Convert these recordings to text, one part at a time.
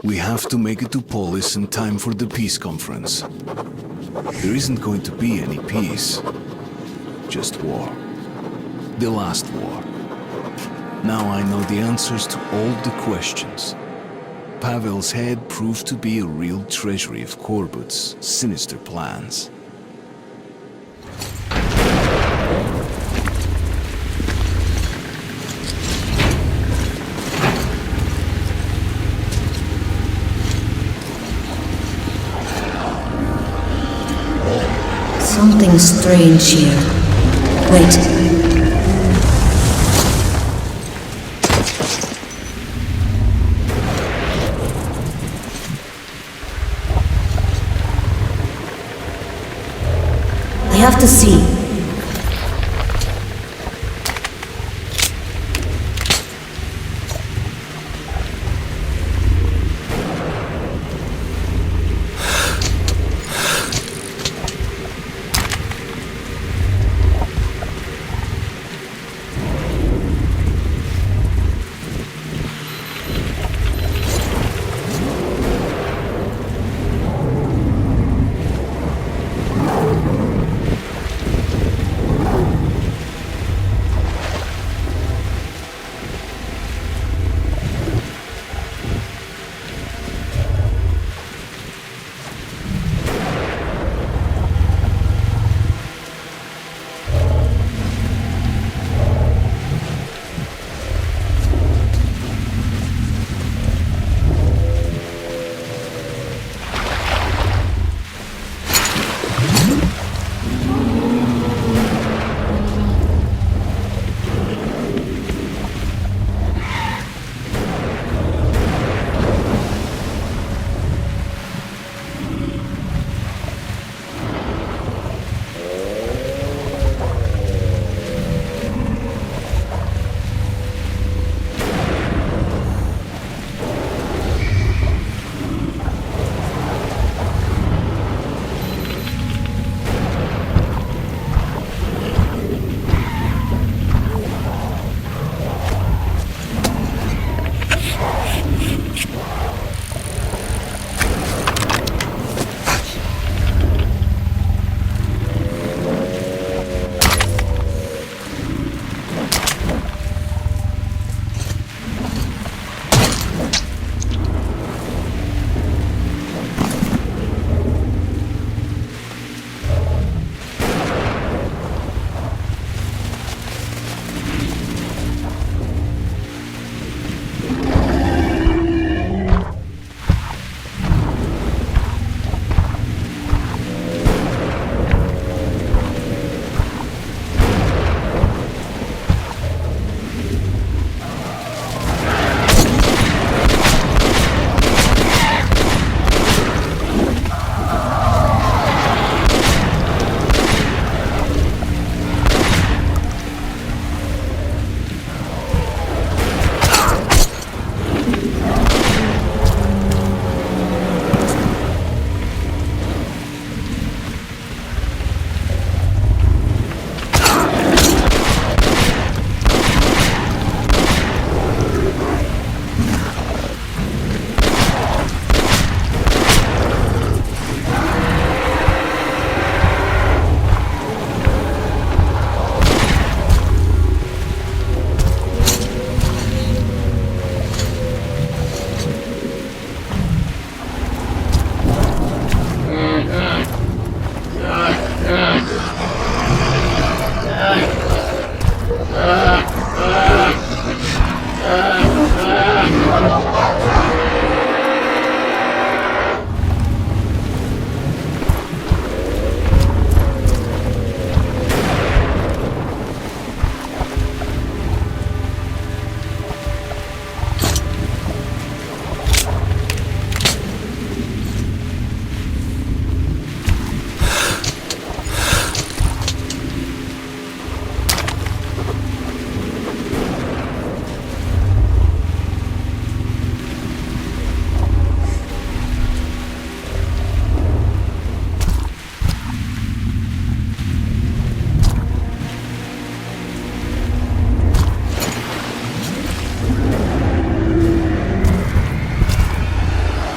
We have to make it to Polis in time for the peace conference. There isn't going to be any peace. Just war. The last war. Now I know the answers to all the questions. Pavel's head proved to be a real treasury of Korbut's sinister plans. Something strange here. Wait. I have to see.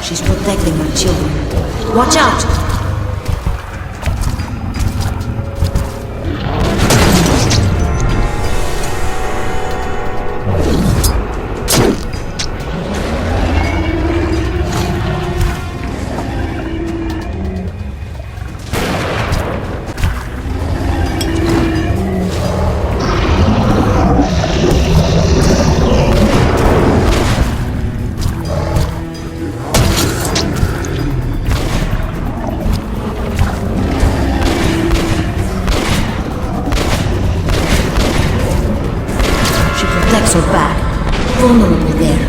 She's protecting her children. Watch out! Protects her back. Vulnerable there.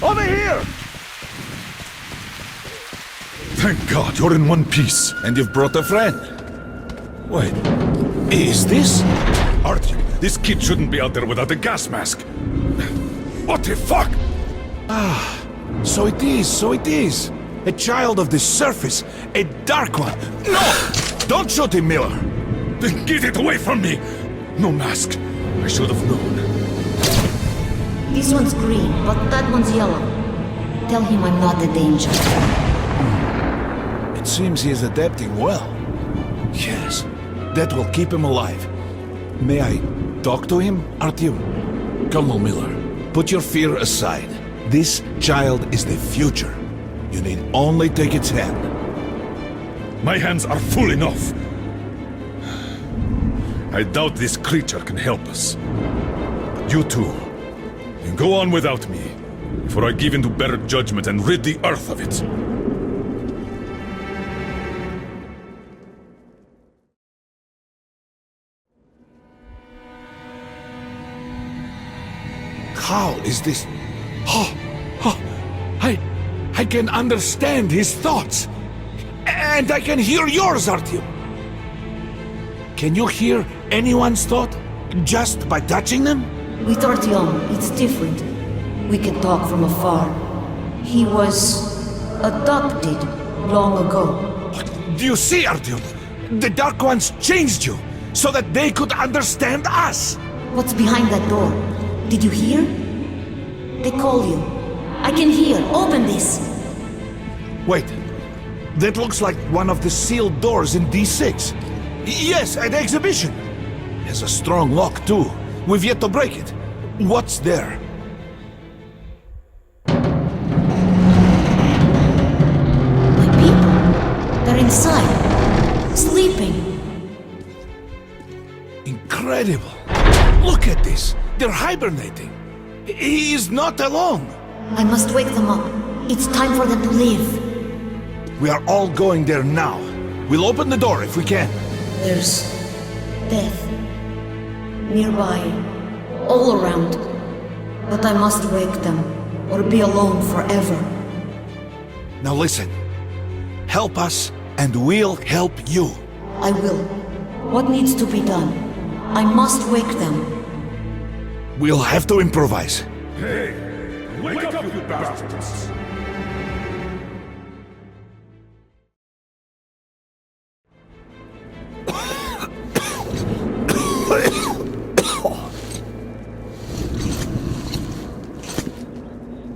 Over here! Thank God you're in one piece. And you've brought a friend. Wait, is this? Artyom, this kid shouldn't be out there without a gas mask. What the fuck? So it is. A child of the surface. A dark one. No! Don't shoot him, Miller. Then get it away from me! No mask. I should have known. This one's green, but that one's yellow. Tell him I'm not the danger. It seems he is adapting well. Yes, that will keep him alive. May I talk to him, Artyom? Colonel Miller, put your fear aside. This child is the future. You need only take its hand. My hands are full enough. I doubt this creature can help us. But you two, you go on without me, before I give in to better judgment and rid the Earth of it. How is this? I can understand his thoughts. And I can hear yours, Artyom. Can you hear anyone's thought just by touching them? With Artyom, it's different. We can talk from afar. He was adopted long ago. Do you see, Artyom? The Dark Ones changed you so that they could understand us. What's behind that door? Did you hear? They call you. I can hear. Open this. Wait. That looks like one of the sealed doors in D6. Yes, at the exhibition. Has a strong lock, too. We've yet to break it. What's there? inside, sleeping. Incredible. Look at this. They're hibernating. He is not alone. I must wake them up. It's time for them to leave. We are all going there now. We'll open the door if we can. There's death nearby, all around. But I must wake them, or be alone forever. Now listen. Help us, and we'll help you. I will. What needs to be done? I must wake them. We'll have to improvise. Hey! Wake up, you bastards!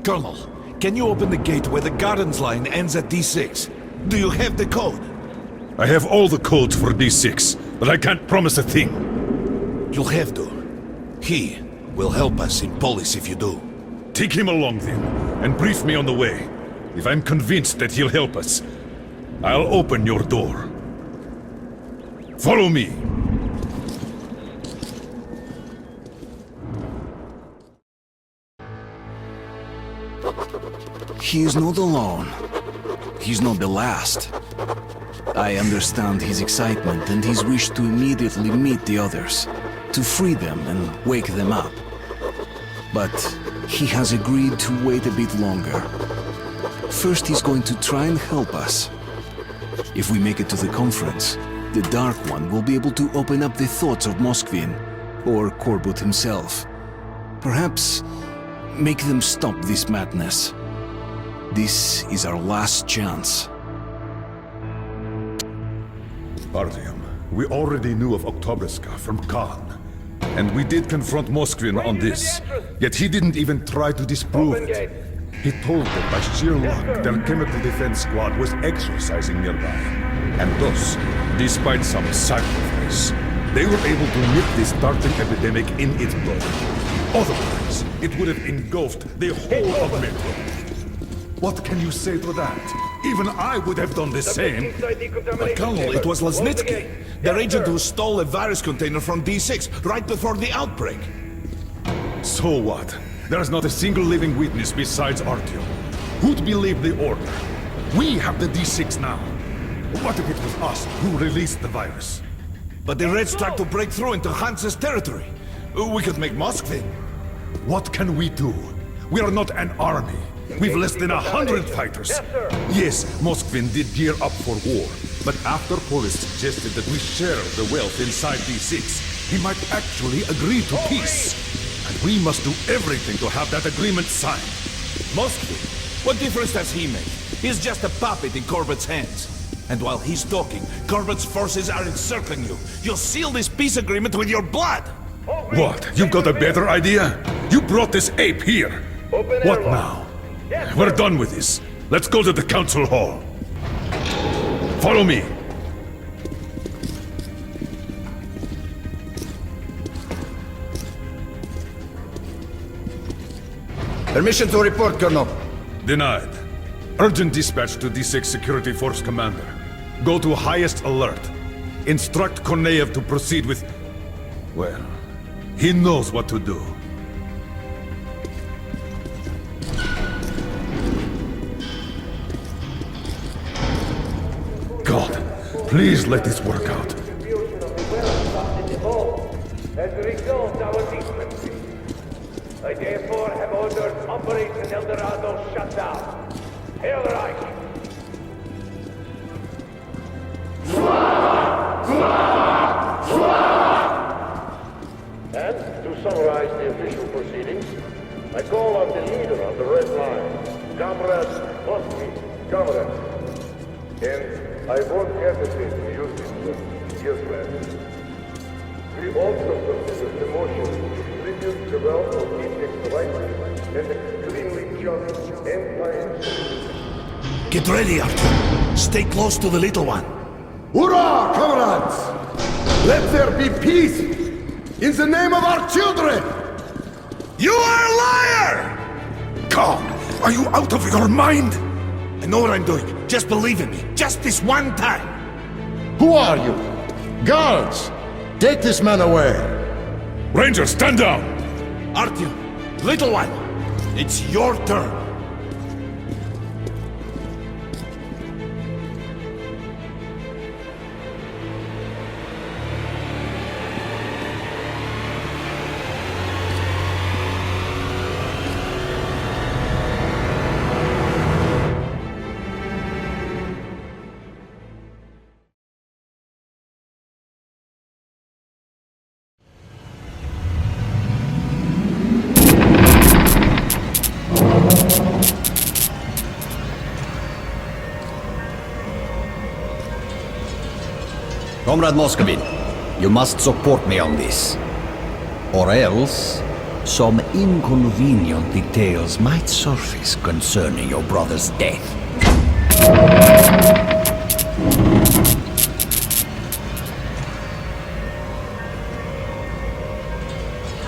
Colonel, can you open the gate where the Gardens line ends at D6? Do you have the code? I have all the codes for D6, but I can't promise a thing. You'll have to. He will help us in Polis if you do. Take him along then, and brief me on the way. If I'm convinced that he'll help us, I'll open your door. Follow me. He is not alone. He's not the last. I understand his excitement and his wish to immediately meet the others, to free them and wake them up. But he has agreed to wait a bit longer. First, he's going to try and help us. If we make it to the conference, the Dark One will be able to open up the thoughts of Moskvin, or Korbut himself. Perhaps make them stop this madness. This is our last chance. Artyom, we already knew of Oktoberska from Khan. And we did confront Moskvin on this, yet he didn't even try to disprove it. He told them by sheer luck their chemical defense squad was exercising nearby. And thus, despite some sacrifice, they were able to nip this starting epidemic in its bud. Otherwise, it would have engulfed the whole of Metro. What can you say to that? Even I would have done the same. But Colonel, it was Lasnitsky, their agent who stole a virus container from D6 right before the outbreak. So what? There's not a single living witness besides Artyom. Who'd believe the order? We have the D6 now. What if it was us who released the virus? But the Reds tried to break through into Hansa's territory. We could make Moskvin. What can we do? We are not an army. We've less than 100 fighters. Yes, Moskvin did gear up for war, but after Polis suggested that we share the wealth inside D6, he might actually agree to peace. And we must do everything to have that agreement signed. Moskvin? What difference does he make? He's just a puppet in Corbett's hands. And while he's talking, Corbett's forces are encircling you. You'll seal this peace agreement with your blood! What? You've got a better idea? You brought this ape here. What now? We're done with this. Let's go to the council hall. Follow me. Permission to report, Colonel. Denied. Urgent dispatch to D6 Security Force Commander. Go to highest alert. Instruct Korneyev to proceed with... Well, he knows what to do. God, please let this work out. As a result, our decency. I therefore have ordered Operation El Dorado shut down. Hail Reich! And to summarize the official proceedings, I call on the leader of the Red Line, Comrade Moskvin. Comrade. And I won't hesitate to use this dear friend. We also consider the motion to tribute the wealth of Epix life and extremely just and Get ready, Artyom. Stay close to the little one. Hurrah, comrades! Let there be peace in the name of our children! You are a liar! God, are you out of your mind? I know what I'm doing. Just believe in me. Just this one time. Who are you? Guards! Take this man away! Ranger, stand down! Artyom, little one, it's your turn. Comrade Moscovin, you must support me on this. Or else, some inconvenient details might surface concerning your brother's death.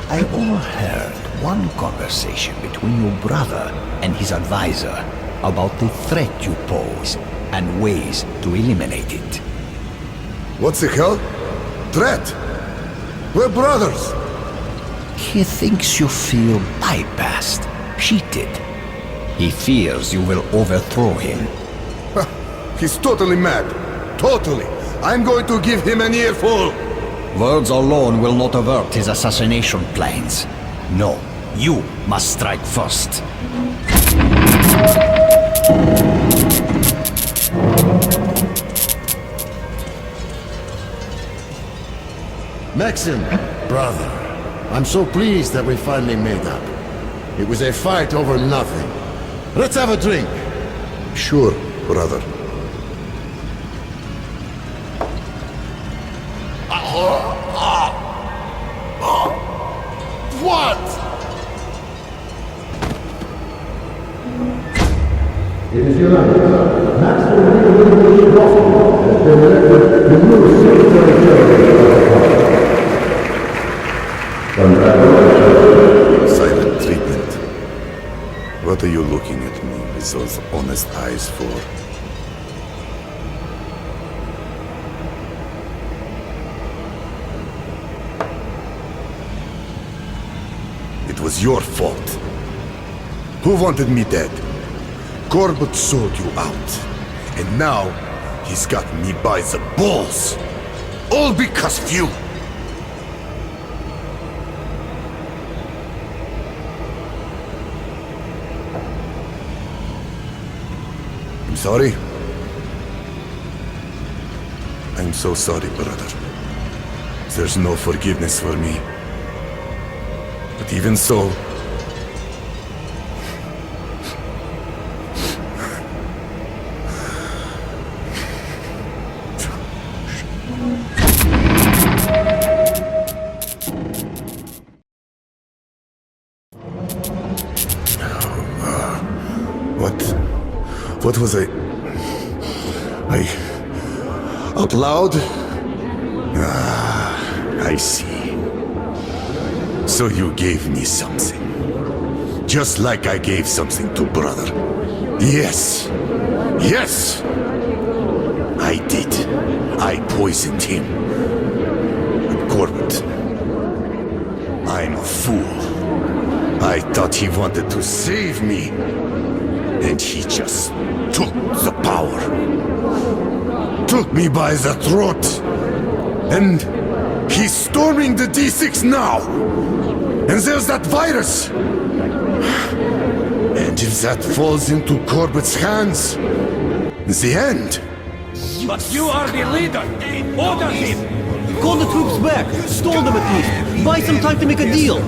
I overheard one conversation between your brother and his advisor about the threat you pose and ways to eliminate it. What the hell? Threat? We're brothers! He thinks you feel bypassed, cheated. He fears you will overthrow him. He's totally mad. Totally. I'm going to give him an earful. Words alone will not avert his assassination plans. No, you must strike first. Maxim, brother, I'm so pleased that we finally made up. It was a fight over nothing. Let's have a drink. Sure, brother. What? It is unanimous. Maxwell Leopold Hospital has been elected the new Secretary General of the Congratulations. Silent treatment. What are you looking at me with those honest eyes for? It was your fault. Who wanted me dead? Corbett sold you out. And now, he's got me by the balls. All because of you. I'm sorry. I'm so sorry, brother. There's no forgiveness for me. But even so... What was I... Out loud? Ah, I see. So you gave me something. Just like I gave something to brother. Yes. Yes! I did. I poisoned him. But Corbett... I'm a fool. I thought he wanted to save me. And he just took the power. Took me by the throat. And he's storming the D6 now. And there's that virus. And if that falls into Corbett's hands, the end. But you are the leader! Order him! Call the troops back! Stall them at least! Buy some time to make a deal!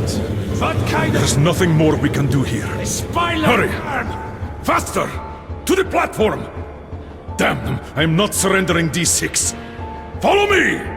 What kind of There's nothing more we can do here. spy Hurry! Faster! To the platform! Damn them, I'm not surrendering D6. Follow me!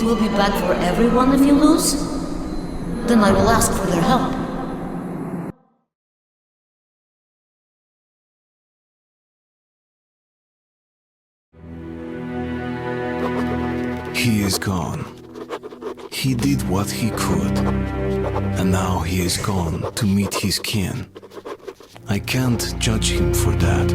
will be bad for everyone if you lose, then I will ask for their help. He is gone. He did what he could, and now he is gone to meet his kin. I can't judge him for that.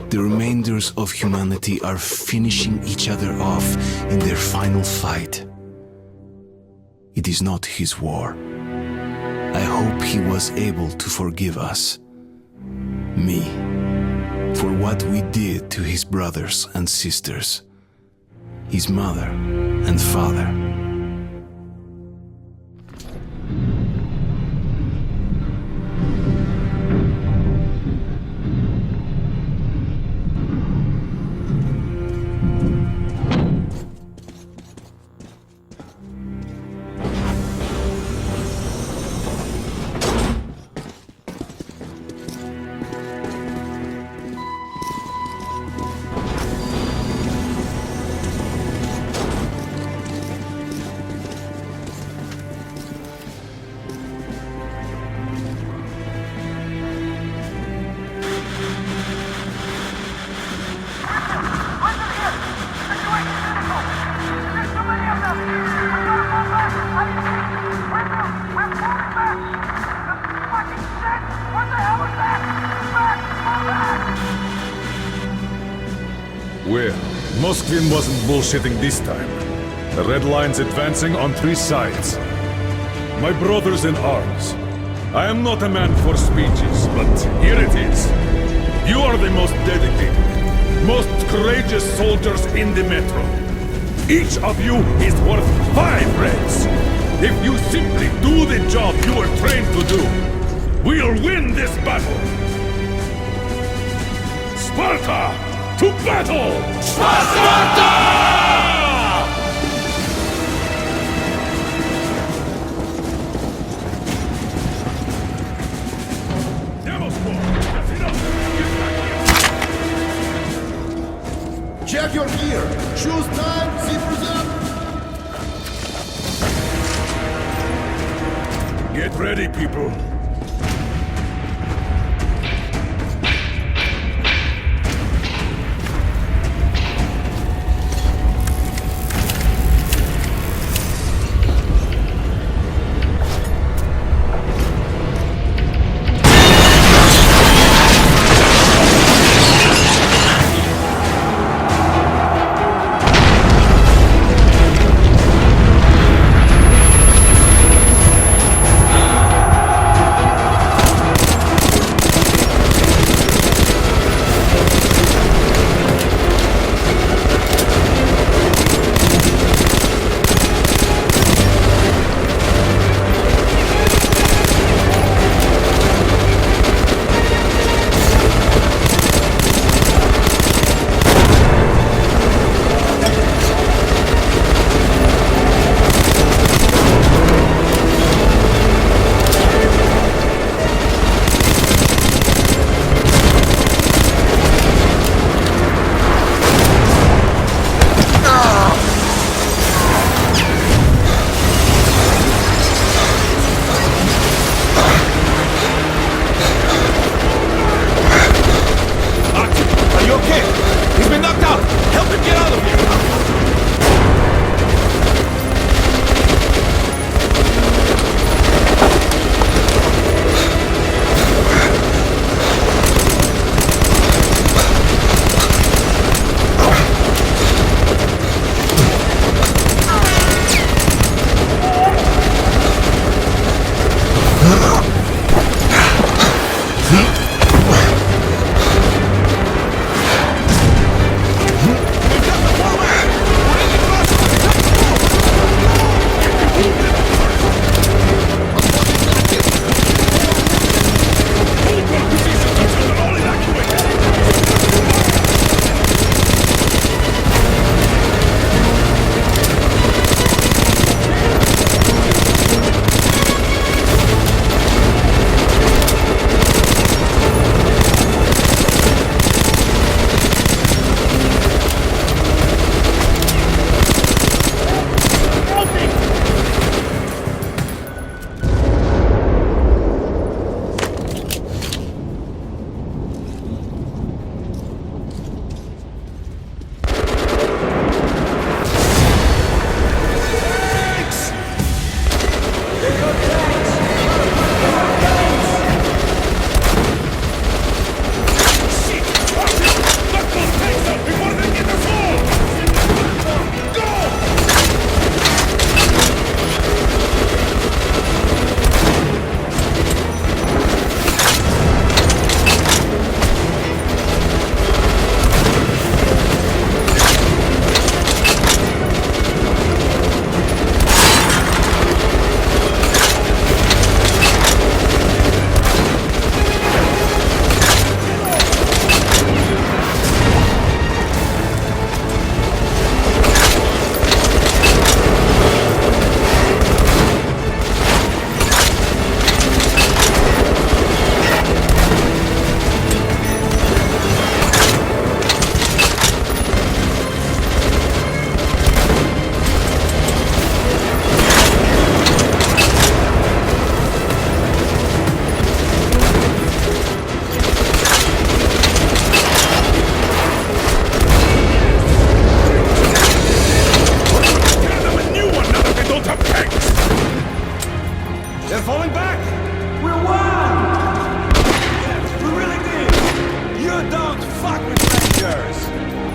The remainders of humanity are finishing each other off in their final fight. It is not his war. I hope he was able to forgive us, me, for what we did to his brothers and sisters, his mother and father. Well, Moskvin wasn't bullshitting this time. The Red Line's advancing on 3 sides. My brothers in arms, I am not a man for speeches, but here it is. You are the most dedicated, most courageous soldiers in the Metro. Each of you is worth 5 Reds. If you simply do the job you were trained to do, we'll win this battle! Sparta! To battle! Sparta! Check your gear. Choose time, zippers up. Get ready, people.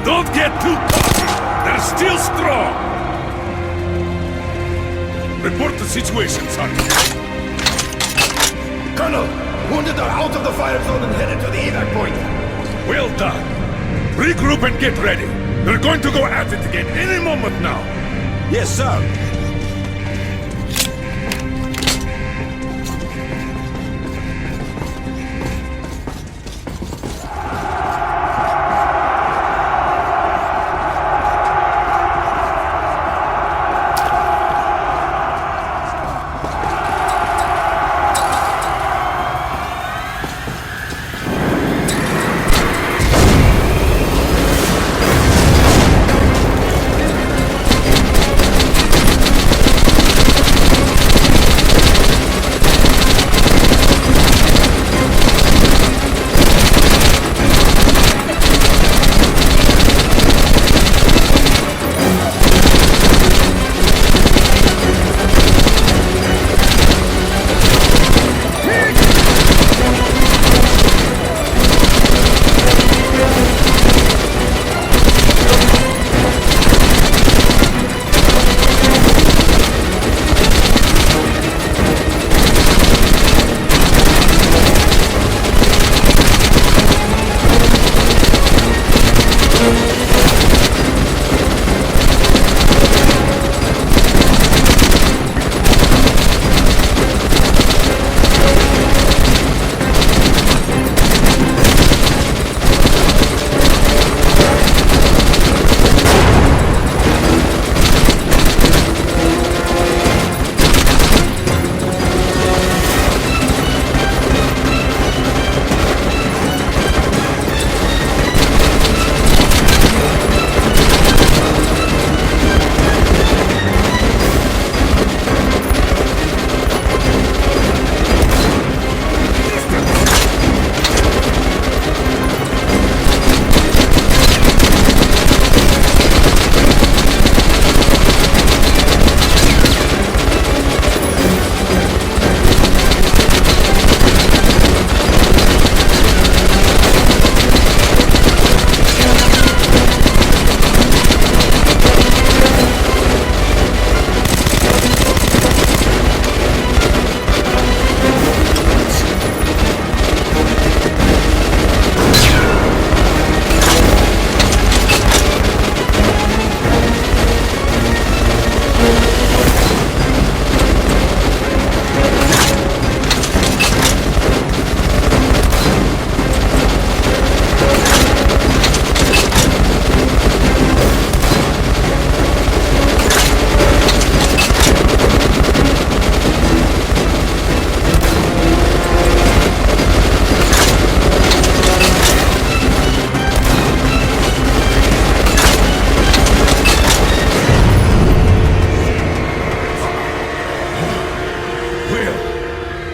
Don't get too cocky. They're still strong. Report the situation, Sergeant. Colonel, wounded are out of the fire zone and headed to the evac point. Well done. Regroup and get ready. They're going to go at it again any moment now. Yes, sir.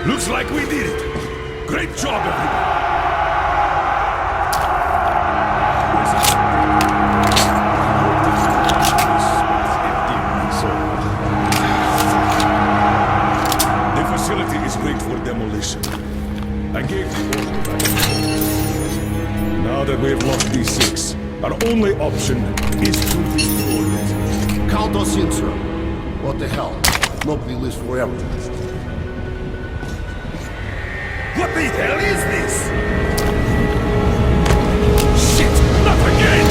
Looks like we did it. Great job, everyone. The facility is great for demolition. I gave the order. Now that we've lost these six, our only option is to destroy it. Count us in, sir. What the hell? Nobody lives forever. What the hell is this? Shit! Not again!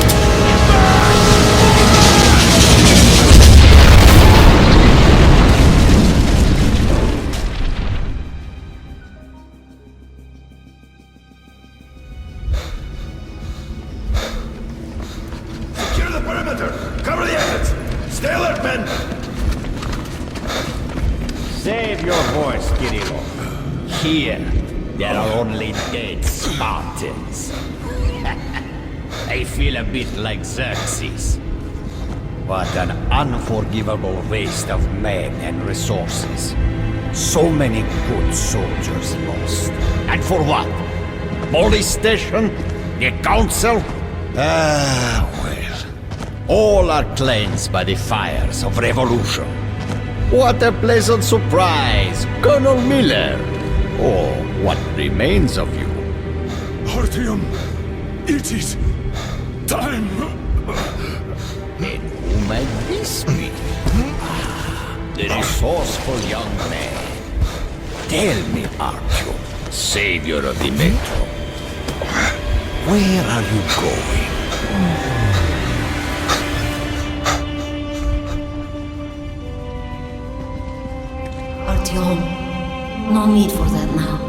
Secure the perimeter! Cover the exits! Stay alert, men! Save your voice, Kirillov. Here, there are only dead Spartans. I feel a bit like Xerxes. What an unforgivable waste of men and resources. So many good soldiers lost. And for what? Police station? The council? Ah, well. All are cleansed by the fires of revolution. What a pleasant surprise, Colonel Miller. Or what remains of you. Artyom, it is time. And who might this be? The resourceful young man. Tell me, Artyom, savior of the Metro, where are you going? Artyom, no need for that now.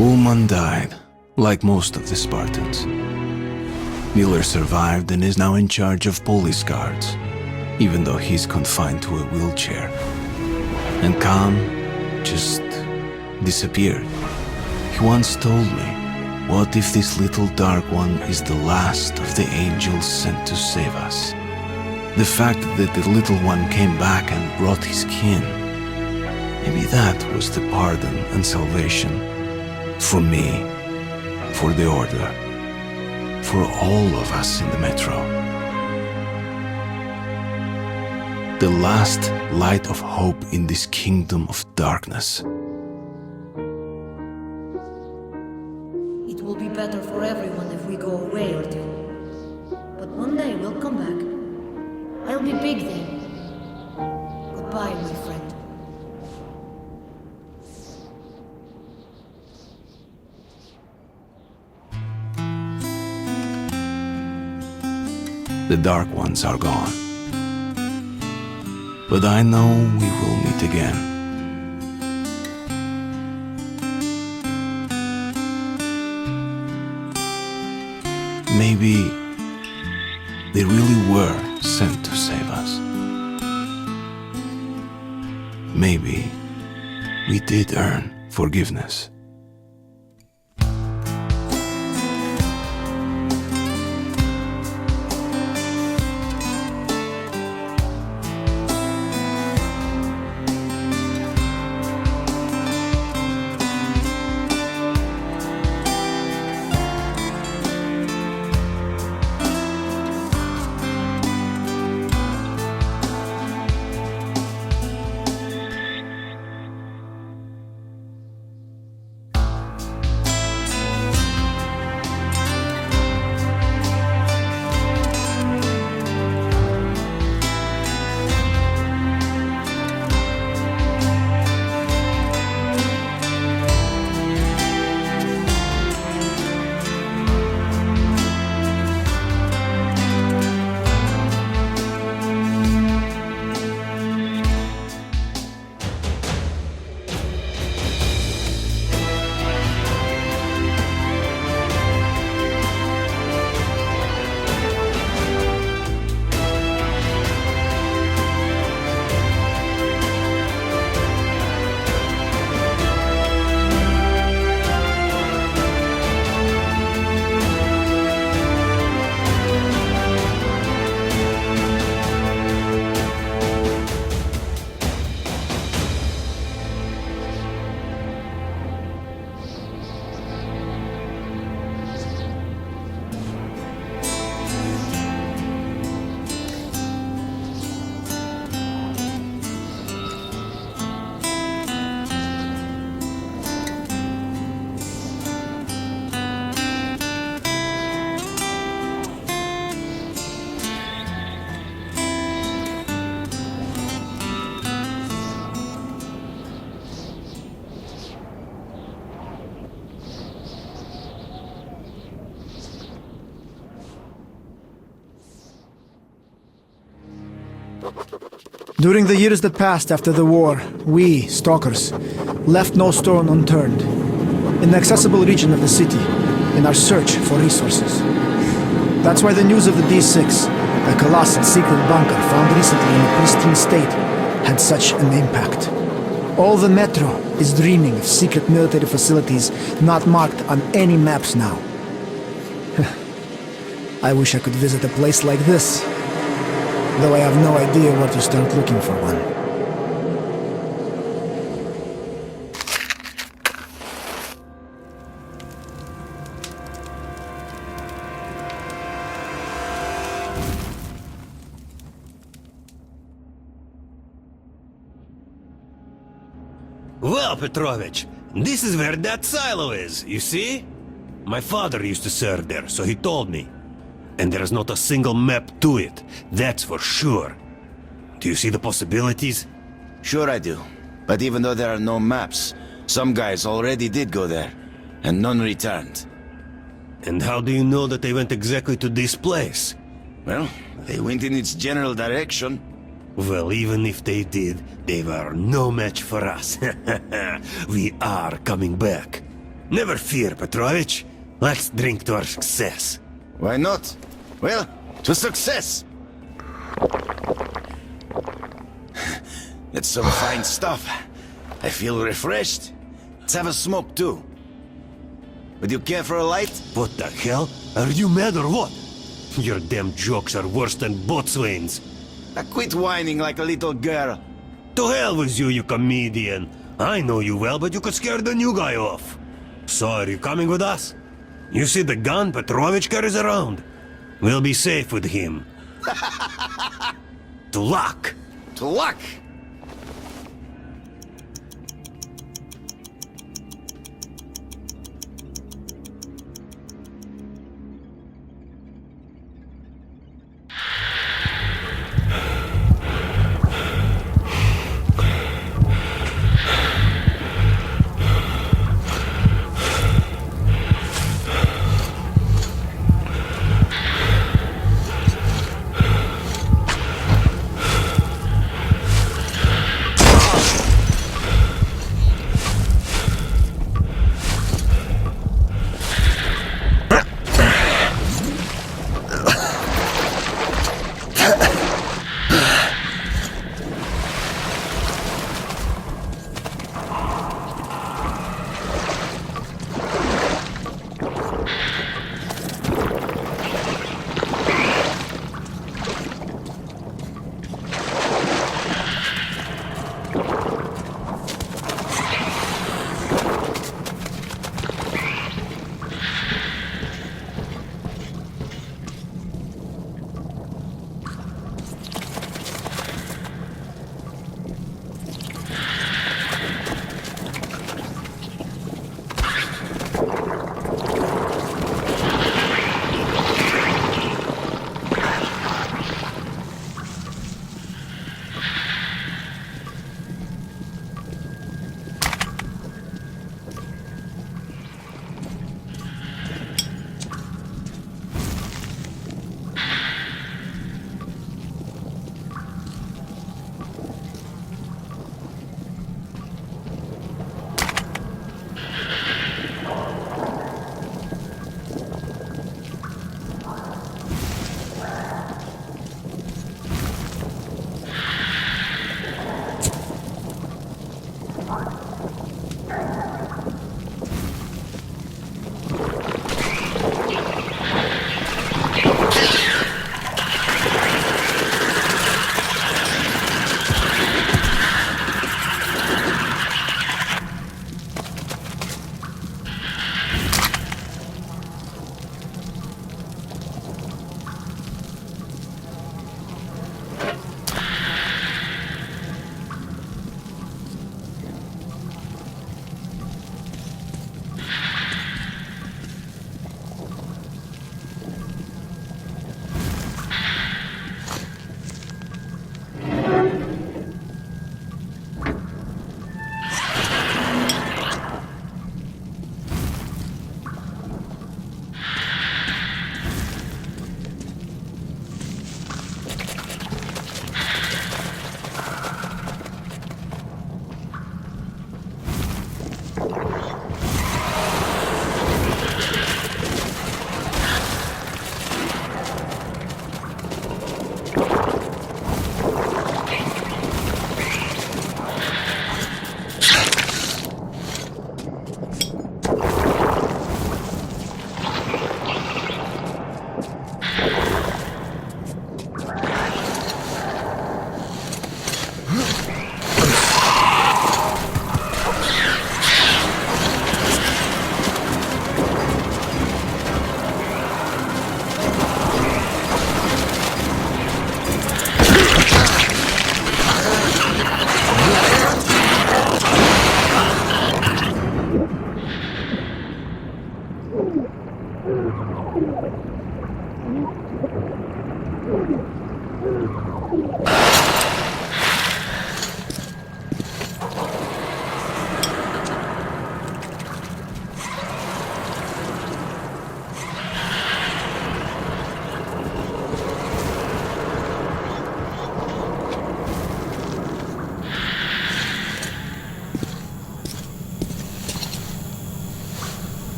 Ullman died, like most of the Spartans. Miller survived and is now in charge of police guards, even though he's confined to a wheelchair. And Khan just disappeared. He once told me, what if this little dark one is the last of the angels sent to save us? The fact that the little one came back and brought his kin, maybe that was the pardon and salvation. For me, for the Order, for all of us in the Metro. The last light of hope in this kingdom of darkness. It will be better for everyone if we go away, Artyom. But one day we'll come back. I'll be big then. Goodbye, my friend. The dark ones are gone. But I know we will meet again. Maybe they really were sent to save us. Maybe we did earn forgiveness. During the years that passed after the war, we, stalkers, left no stone unturned. In the accessible region of the city, in our search for resources. That's why the news of the D6, a colossal secret bunker found recently in a pristine state, had such an impact. All the Metro is dreaming of secret military facilities not marked on any maps now. I wish I could visit a place like this, though I have no idea where to start looking for one. Well, Petrovich, this is where that silo is, you see? My father used to serve there, so he told me. And there's not a single map to it, that's for sure. Do you see the possibilities? Sure I do. But even though there are no maps, some guys already did go there, and none returned. And how do you know that they went exactly to this place? Well, they went in its general direction. Well, even if they did, they were no match for us. We are coming back. Never fear, Petrovich. Let's drink to our success. Why not? Well, to success! That's some fine stuff. I feel refreshed. Let's have a smoke too. Would you care for a light? What the hell? Are you mad or what? Your damn jokes are worse than boatswains. Quit whining like a little girl. To hell with you, you comedian. I know you well, but you could scare the new guy off. So are you coming with us? You see the gun Petrovich carries around? We'll be safe with him. To luck! To luck!